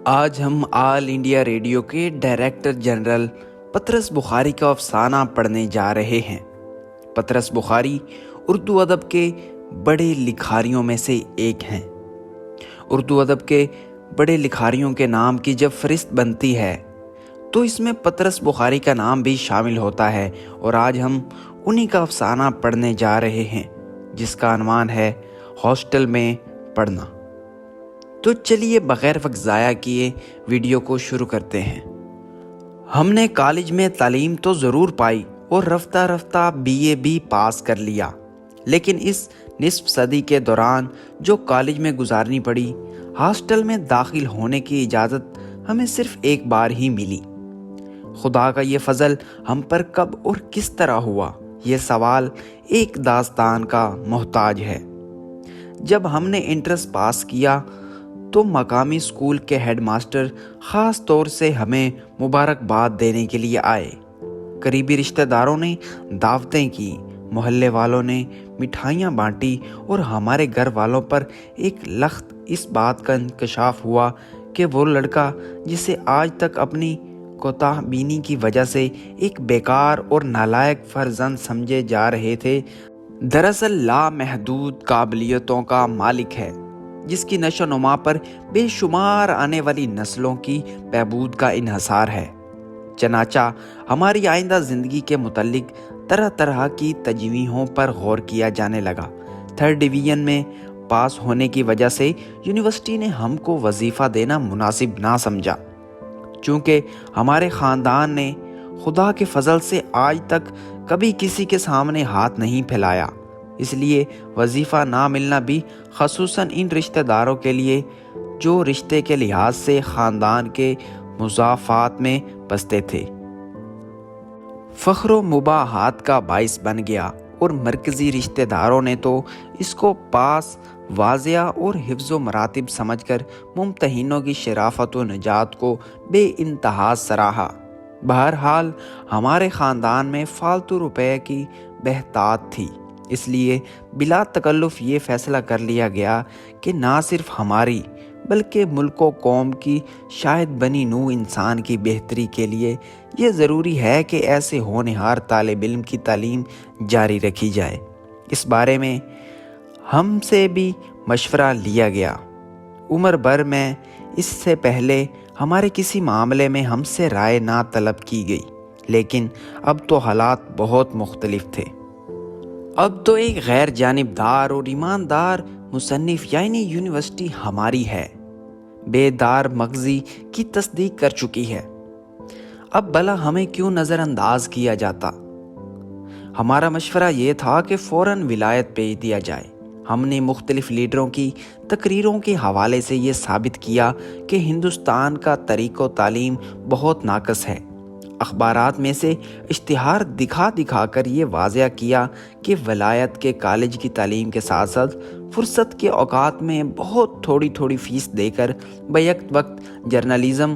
آج ہم آل India radio کے ڈائریکٹر جنرل پطرس بخاری کا افسانہ پڑھنے جا رہے ہیں۔ پطرس بخاری اردو ادب کے بڑے لکھاریوں میں سے ایک ہیں۔ اردو ادب کے بڑے لکھاریوں کے نام کی جب فہرست بنتی ہے تو اس میں پطرس بخاری کا نام بھی شامل ہوتا ہے، اور آج ہم انہی کا افسانہ پڑھنے جا رہے ہیں جس کا عنوان ہے ہاسٹل میں پڑھنا۔ تو چلیے بغیر وقت ضائع کیے ویڈیو کو شروع کرتے ہیں۔ ہم نے کالج میں تعلیم تو ضرور پائی اور رفتہ رفتہ BA بھی پاس کر لیا، لیکن اس نصف صدی کے دوران جو کالج میں گزارنی پڑی، ہاسٹل میں داخل ہونے کی اجازت ہمیں صرف ایک بار ہی ملی۔ خدا کا یہ فضل ہم پر کب اور کس طرح ہوا، یہ سوال ایک داستان کا محتاج ہے۔ جب ہم نے انٹرنس پاس کیا تو مقامی اسکول کے ہیڈ ماسٹر خاص طور سے ہمیں مبارکباد دینے کے لیے آئے۔ قریبی رشتہ داروں نے دعوتیں کی، محلے والوں نے مٹھائیاں بانٹی، اور ہمارے گھر والوں پر ایک لخت اس بات کا انکشاف ہوا کہ وہ لڑکا جسے آج تک اپنی کوتاہ بینی کی وجہ سے ایک بیکار اور نالائق فرزند سمجھے جا رہے تھے، دراصل لامحدود قابلیتوں کا مالک ہے، جس کی نشو و نما پر بے شمار آنے والی نسلوں کی بہبود کا انحصار ہے۔ چنانچہ ہماری آئندہ زندگی کے متعلق طرح طرح کی تجویزوں پر غور کیا جانے لگا۔ 3rd ڈویژن میں پاس ہونے کی وجہ سے یونیورسٹی نے ہم کو وظیفہ دینا مناسب نہ سمجھا۔ چونکہ ہمارے خاندان نے خدا کے فضل سے آج تک کبھی کسی کے سامنے ہاتھ نہیں پھیلایا، اس لیے وظیفہ نہ ملنا بھی خصوصاً ان رشتہ داروں کے لیے جو رشتے کے لحاظ سے خاندان کے مضافات میں بستے تھے، فخر و مباحات کا باعث بن گیا، اور مرکزی رشتہ داروں نے تو اس کو پاس واضح اور حفظ و مراتب سمجھ کر ممتحنوں کی شرافت و نجات کو بے انتہا سراہا۔ بہرحال ہمارے خاندان میں فالتو روپے کی بہتات تھی، اس لیے بلا تکلف یہ فیصلہ کر لیا گیا کہ نہ صرف ہماری بلکہ ملک و قوم کی شاید بنی نوع انسان کی بہتری کے لیے یہ ضروری ہے کہ ایسے ہونہار طالب علم کی تعلیم جاری رکھی جائے۔ اس بارے میں ہم سے بھی مشورہ لیا گیا۔ عمر بھر میں اس سے پہلے ہمارے کسی معاملے میں ہم سے رائے نہ طلب کی گئی، لیکن اب تو حالات بہت مختلف تھے۔ اب تو ایک غیر جانبدار اور ایماندار مصنف یعنی یونیورسٹی ہماری ہے بیدار مغزی کی تصدیق کر چکی ہے۔ اب بھلا ہمیں کیوں نظر انداز کیا جاتا؟ ہمارا مشورہ یہ تھا کہ فوراً ولایت بھیج دیا جائے۔ ہم نے مختلف لیڈروں کی تقریروں کے حوالے سے یہ ثابت کیا کہ ہندوستان کا طریقہ تعلیم بہت ناقص ہے۔ اخبارات میں سے اشتہار دکھا دکھا کر یہ واضح کیا کہ ولایت کے کالج کی تعلیم کے ساتھ ساتھ فرصت کے اوقات میں بہت تھوڑی فیس دے کر بیک وقت جرنلزم،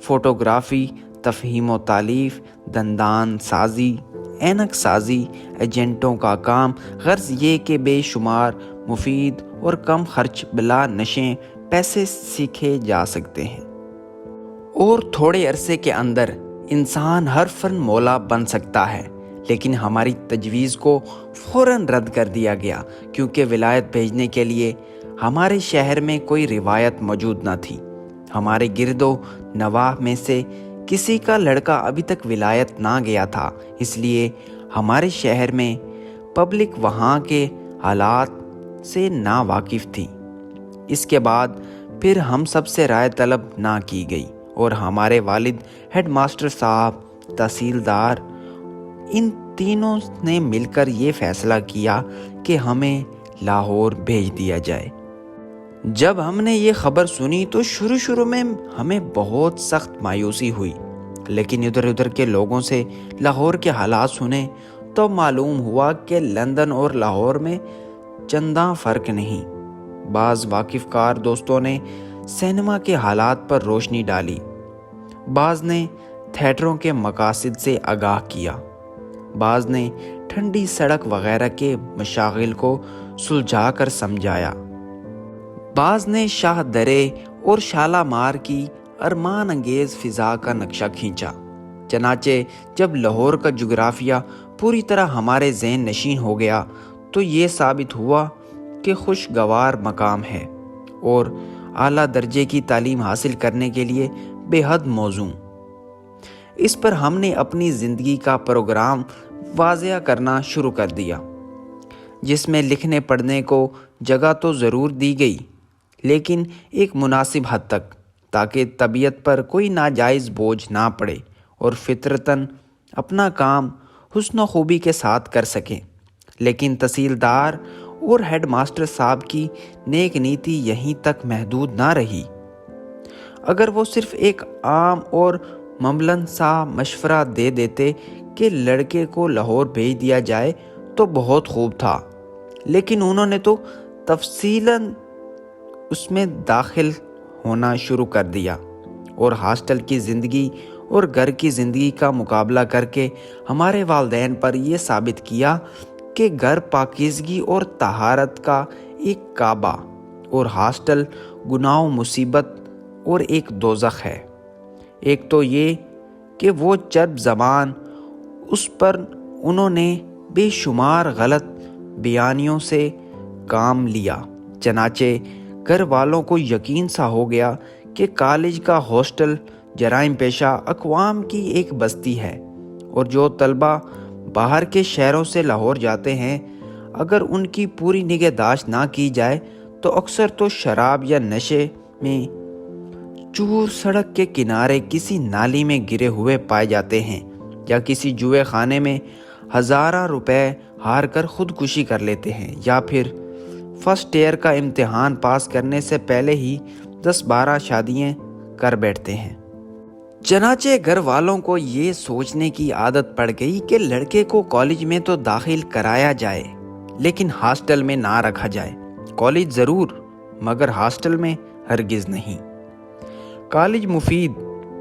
فوٹوگرافی، تفہیم و تالیف، دندان سازی، اینک سازی، ایجنٹوں کا کام، غرض یہ کہ بے شمار مفید اور کم خرچ بلا نشیں پیسے سیکھے جا سکتے ہیں، اور تھوڑے عرصے کے اندر انسان ہر فن مولا بن سکتا ہے۔ لیکن ہماری تجویز کو فوراً رد کر دیا گیا، کیونکہ ولایت بھیجنے کے لیے ہمارے شہر میں کوئی روایت موجود نہ تھی۔ ہمارے گرد و نواح میں سے کسی کا لڑکا ابھی تک ولایت نہ گیا تھا، اس لیے ہمارے شہر میں پبلک وہاں کے حالات سے نا واقف تھی۔ اس کے بعد پھر ہم سب سے رائے طلب نہ کی گئی، اور ہمارے والد، ہیڈ ماسٹر صاحب، تحصیلدار، ان تینوں نے مل کر یہ فیصلہ کیا کہ ہمیں لاہور بھیج دیا جائے۔ جب ہم نے یہ خبر سنی تو شروع میں ہمیں بہت سخت مایوسی ہوئی، لیکن ادھر کے لوگوں سے لاہور کے حالات سنے تو معلوم ہوا کہ لندن اور لاہور میں چنداں فرق نہیں۔ بعض واقف کار دوستوں نے سینما کے حالات پر روشنی ڈالی، بعض نے تھیٹروں کے مقاصد سے آگاہ کیا، بعض نے ٹھنڈی سڑک وغیرہ کے مشاغل کو سلجھا کر سمجھایا، بعض نے شاہ درے اور شالامار کی ارمان انگیز فضا کا نقشہ کھینچا۔ چنانچہ جب لاہور کا جغرافیہ پوری طرح ہمارے ذہن نشین ہو گیا تو یہ ثابت ہوا کہ خوشگوار مقام ہے اور اعلیٰ درجے کی تعلیم حاصل کرنے کے لیے بے حد موزوں۔ اس پر ہم نے اپنی زندگی کا پروگرام واضح کرنا شروع کر دیا، جس میں لکھنے پڑھنے کو جگہ تو ضرور دی گئی، لیکن ایک مناسب حد تک، تاکہ طبیعت پر کوئی ناجائز بوجھ نہ پڑے اور فطرتاً اپنا کام حسن و خوبی کے ساتھ کر سکیں۔ لیکن تحصیلدار اور ہیڈ ماسٹر صاحب کی نیک نیتی یہیں تک محدود نہ رہی۔ اگر وہ صرف ایک عام اور مملن سا مشورہ دے دیتے کہ لڑکے کو لاہور بھیج دیا جائے تو بہت خوب تھا، لیکن انہوں نے تو تفصیلاً اس میں داخل ہونا شروع کر دیا اور ہاسٹل کی زندگی اور گھر کی زندگی کا مقابلہ کر کے ہمارے والدین پر یہ ثابت کیا کہ گھر پاکیزگی اور طہارت کا ایک کعبہ اور ہاسٹل گناہ و مصیبت اور ایک دوزخ ہے۔ ایک تو یہ کہ وہ چرب زبان، اس پر انہوں نے بے شمار غلط بیانیوں سے کام لیا، چنانچہ گھر والوں کو یقین سا ہو گیا کہ کالج کا ہاسٹل جرائم پیشہ اقوام کی ایک بستی ہے، اور جو طلبہ باہر کے شہروں سے لاہور جاتے ہیں اگر ان کی پوری نگہداشت نہ کی جائے تو اکثر تو شراب یا نشے میں چور سڑک کے کنارے کسی نالی میں گرے ہوئے پائے جاتے ہیں، یا کسی جوئے خانے میں ہزارہ روپے ہار کر خودکشی کر لیتے ہیں، یا پھر فرسٹ ایئر کا امتحان پاس کرنے سے پہلے ہی 10-12 شادیاں کر بیٹھتے ہیں۔ چنانچہ گھر والوں کو یہ سوچنے کی عادت پڑ گئی کہ لڑکے کو کالج میں تو داخل کرایا جائے لیکن ہاسٹل میں نہ رکھا جائے۔ کالج ضرور مگر ہاسٹل میں ہرگز نہیں۔ کالج مفید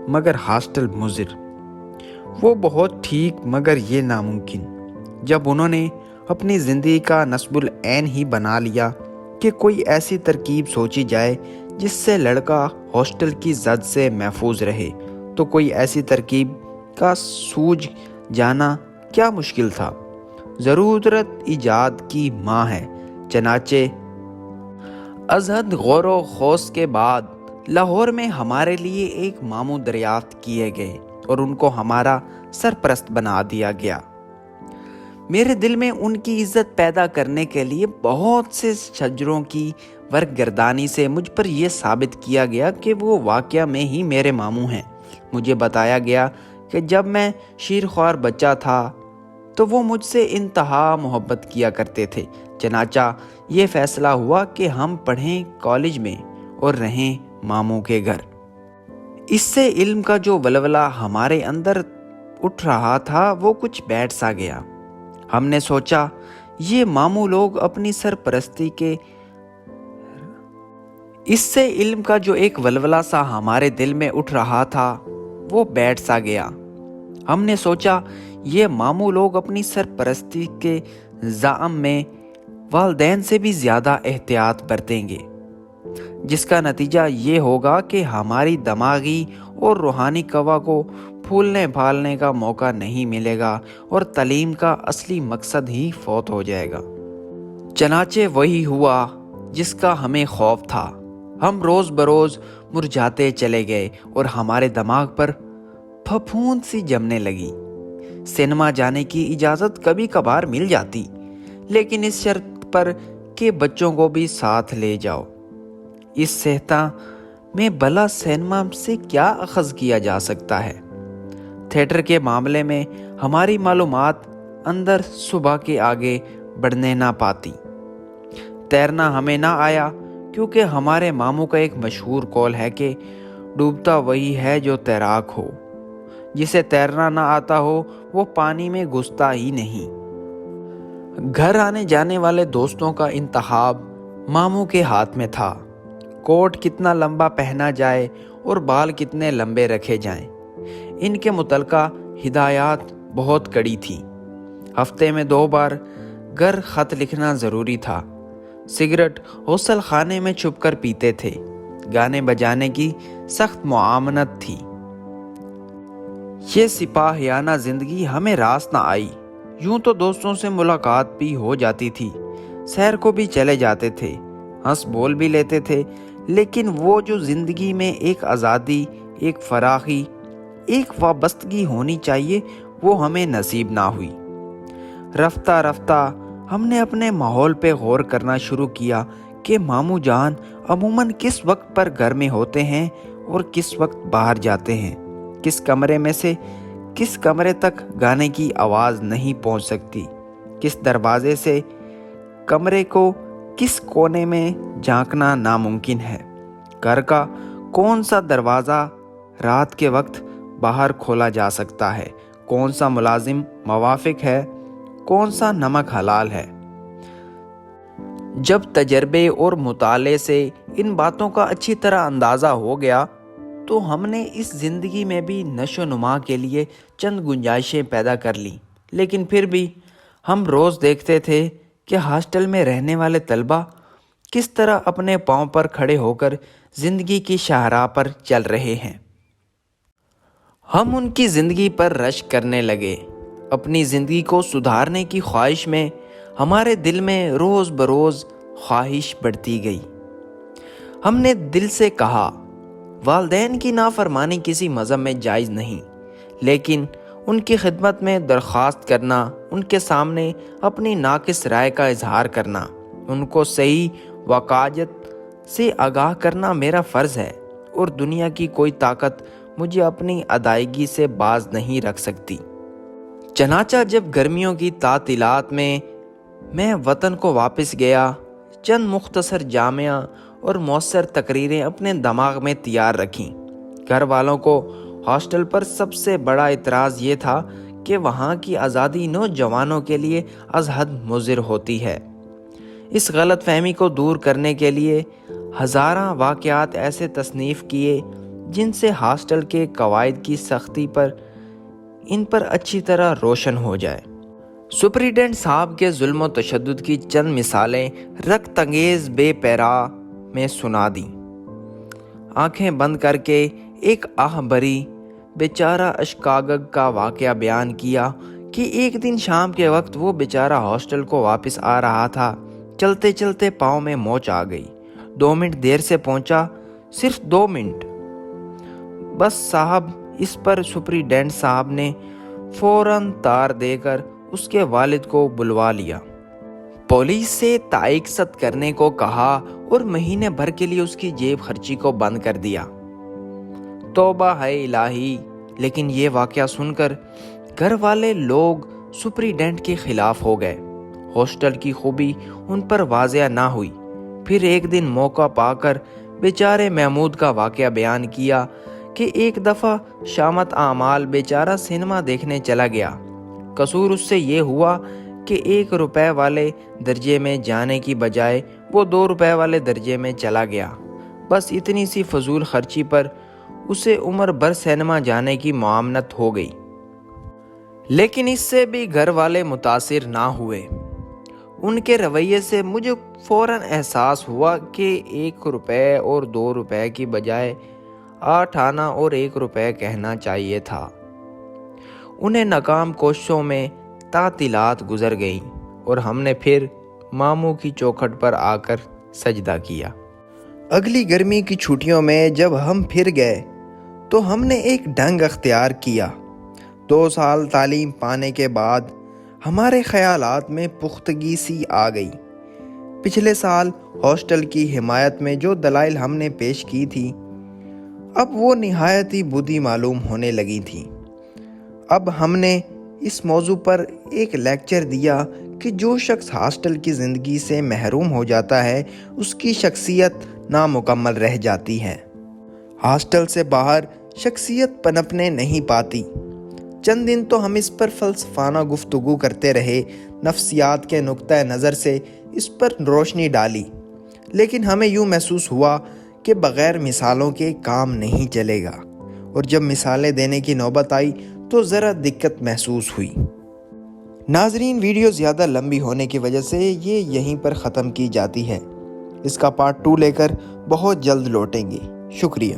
مگر ہاسٹل مضر۔ وہ بہت ٹھیک مگر یہ ناممکن۔ جب انہوں نے اپنی زندگی کا نصب العین ہی بنا لیا کہ کوئی ایسی ترکیب سوچی جائے جس سے لڑکا ہاسٹل کی زد سے محفوظ رہے، تو کوئی ایسی ترکیب کا سوجھ جانا کیا مشکل تھا۔ ضرورت ایجاد کی ماں ہے۔ چنانچہ از حد غور و خوض کے بعد لاہور میں ہمارے لیے ایک ماموں دریافت کیے گئے اور ان کو ہمارا سرپرست بنا دیا گیا۔ میرے دل میں ان کی عزت پیدا کرنے کے لیے بہت سے شجروں کی ورق گردانی سے مجھ پر یہ ثابت کیا گیا کہ وہ واقعہ میں ہی میرے ماموں ہیں۔ مجھے بتایا گیا کہ جب میں شیرخوار بچہ تھا تو وہ مجھ سے انتہا محبت کیا کرتے تھے۔ چنانچہ یہ فیصلہ ہوا کہ ہم پڑھیں کالج میں اور رہیں ماموں کے گھر۔ اس سے علم کا جو ولولہ ہمارے اندر اٹھ رہا تھا وہ کچھ بیٹھ سا گیا۔ ہم نے سوچا یہ ماموں لوگ اپنی سرپرستی کے اس سے علم کا جو ایک ولولہ سا ہمارے دل میں اٹھ رہا تھا وہ بیٹھ سا گیا۔ ہم نے سوچا یہ ماموں لوگ اپنی سرپرستی کے زعم میں والدین سے بھی زیادہ احتیاط برتیں گے، جس کا نتیجہ یہ ہوگا کہ ہماری دماغی اور روحانی قوا کو پھولنے پھالنے کا موقع نہیں ملے گا اور تعلیم کا اصلی مقصد ہی فوت ہو جائے گا۔ چنانچہ وہی ہوا جس کا ہمیں خوف تھا۔ ہم روز بروز مرجھاتے چلے گئے اور ہمارے دماغ پر پھپھوند سی جمنے لگی۔ سینما جانے کی اجازت کبھی کبھار مل جاتی، لیکن اس شرط پر کہ بچوں کو بھی ساتھ لے جاؤ۔ اس صحتہ میں بھلا سینما سے کیا اخذ کیا جا سکتا ہے؟ تھیٹر کے معاملے میں ہماری معلومات اندر صبح کے آگے بڑھنے نہ پاتی۔ تیرنا ہمیں نہ آیا کیونکہ ہمارے ماموں کا ایک مشہور قول ہے کہ ڈوبتا وہی ہے جو تیراک ہو، جسے تیرنا نہ آتا ہو وہ پانی میں گھستا ہی نہیں۔ گھر آنے جانے والے دوستوں کا انتخاب ماموں کے ہاتھ میں تھا۔ کوٹ کتنا لمبا پہنا جائے اور بال کتنے لمبے رکھے جائیں، ان کے متعلقہ ہدایات بہت کڑی تھیں۔ ہفتے میں 2 بار گھر خط لکھنا ضروری تھا۔ سگریٹ غسل خانے میں چھپ کر پیتے تھے۔ گانے بجانے کی سخت معاونت تھی۔ یہ سپاہیانہ زندگی ہمیں راس نہ آئی۔ یوں تو دوستوں سے ملاقات بھی ہو جاتی تھی، سیر کو بھی چلے جاتے تھے، ہنس بول بھی لیتے تھے، لیکن وہ جو زندگی میں ایک آزادی، ایک فراخی، ایک وابستگی ہونی چاہیے، وہ ہمیں نصیب نہ ہوئی۔ رفتہ رفتہ ہم نے اپنے ماحول پہ غور کرنا شروع کیا کہ ماموں جان عموماً کس وقت پر گھر میں ہوتے ہیں اور کس وقت باہر جاتے ہیں، کس کمرے میں سے کس کمرے تک گانے کی آواز نہیں پہنچ سکتی، کس دروازے سے کمرے کو کس کونے میں جھانکنا ناممکن ہے، گھر کا کون سا دروازہ رات کے وقت باہر کھولا جا سکتا ہے، کون سا ملازم موافق ہے، کون سا نمک حلال ہے۔ جب تجربے اور مطالعے سے ان باتوں کا اچھی طرح اندازہ ہو گیا تو ہم نے اس زندگی میں بھی نشو و نما کے لیے چند گنجائشیں پیدا کر لیں، لیکن پھر بھی ہم روز دیکھتے تھے کہ ہاسٹل میں رہنے والے طلبہ کس طرح اپنے پاؤں پر کھڑے ہو کر زندگی کی شاہراہ پر چل رہے ہیں۔ ہم ان کی زندگی پر رشک کرنے لگے۔ اپنی زندگی کو سدھارنے کی خواہش میں ہمارے دل میں روز بروز خواہش بڑھتی گئی۔ ہم نے دل سے کہا، والدین کی نافرمانی کسی مذہب میں جائز نہیں، لیکن ان کی خدمت میں درخواست کرنا، ان کے سامنے اپنی ناقص رائے کا اظہار کرنا، ان کو صحیح واقعیت سے آگاہ کرنا میرا فرض ہے، اور دنیا کی کوئی طاقت مجھے اپنی ادائیگی سے باز نہیں رکھ سکتی۔ چنانچہ جب گرمیوں کی تعطیلات میں وطن کو واپس گیا، چند مختصر جامعہ اور مؤثر تقریریں اپنے دماغ میں تیار رکھیں۔ گھر والوں کو ہاسٹل پر سب سے بڑا اعتراض یہ تھا کہ وہاں کی آزادی نوجوانوں کے لیے از حد مضر ہوتی ہے۔ اس غلط فہمی کو دور کرنے کے لیے ہزاراں واقعات ایسے تصنیف کیے جن سے ہاسٹل کے قواعد کی سختی پر ان پر اچھی طرح روشن ہو جائے۔ سپرنٹینڈنٹ صاحب کے ظلم و تشدد کی چند مثالیں رکت انگیز بے پیرا میں سنا دیں۔ آنکھیں بند کر کے ایک آہ بھری بیچارہ اشکاگگ کا واقعہ بیان کیا کہ ایک دن شام کے وقت وہ بیچارہ ہاسٹل کو واپس آ رہا تھا، چلتے چلتے پاؤں میں موچ آ گئی، 2 منٹ دیر سے پہنچا، صرف 2 منٹ بس صاحب۔ اس پر سپرنٹینڈنٹ صاحب نے فوراً تار دے کر اس کے والد کو بلوا لیا، پولیس سے تحقیقات کرنے کو کہا اور مہینے بھر کے لیے اس کی جیب خرچی کو بند کر دیا۔ توبہ ہے الہی! لیکن یہ واقعہ سن کر گھر والے لوگ سپرنٹینڈنٹ کے خلاف ہو گئے۔ ہاسٹل کی خوبی ان پر واضح نہ ہوئی۔ پھر ایک دن موقع پا کر بیچارے محمود کا واقعہ بیان کیا کہ ایک دفعہ شامت اعمال بیچارہ سینما دیکھنے چلا گیا۔ قصور اس سے یہ ہوا کہ 1 روپے والے درجے میں جانے کی بجائے وہ 2 روپے والے درجے میں چلا گیا۔ بس اتنی سی فضول خرچی پر اسے عمر بھر سینما جانے کی معاملت ہو گئی۔ لیکن اس سے بھی گھر والے متاثر نہ ہوئے۔ ان کے رویے سے مجھے فوراً احساس ہوا کہ 1 روپے اور 2 روپے کی بجائے 8 آنا اور 1 روپے کہنا چاہیے تھا۔ انہیں ناکام کوششوں میں تعطیلات گزر گئیں اور ہم نے پھر ماموں کی چوکھٹ پر آ کر سجدہ کیا۔ اگلی گرمی کی چھٹیوں میں جب ہم پھر گئے تو ہم نے ایک ڈھنگ اختیار کیا۔ 2 سال تعلیم پانے کے بعد ہمارے خیالات میں پختگی سی آ گئی۔ پچھلے سال ہاسٹل کی حمایت میں جو دلائل ہم نے پیش کی تھی، اب وہ نہایت ہی بدی معلوم ہونے لگی تھی۔ اب ہم نے اس موضوع پر ایک لیکچر دیا کہ جو شخص ہاسٹل کی زندگی سے محروم ہو جاتا ہے اس کی شخصیت نامکمل رہ جاتی ہے۔ ہاسٹل سے باہر شخصیت پنپنے نہیں پاتی۔ چند دن تو ہم اس پر فلسفانہ گفتگو کرتے رہے، نفسیات کے نقطہ نظر سے اس پر روشنی ڈالی، لیکن ہمیں یوں محسوس ہوا کہ بغیر مثالوں کے کام نہیں چلے گا، اور جب مثالیں دینے کی نوبت آئی تو ذرا دقت محسوس ہوئی۔ ناظرین، ویڈیو زیادہ لمبی ہونے کی وجہ سے یہ یہیں پر ختم کی جاتی ہے۔ اس کا پارٹ 2 لے کر بہت جلد لوٹیں گے۔ شکریہ۔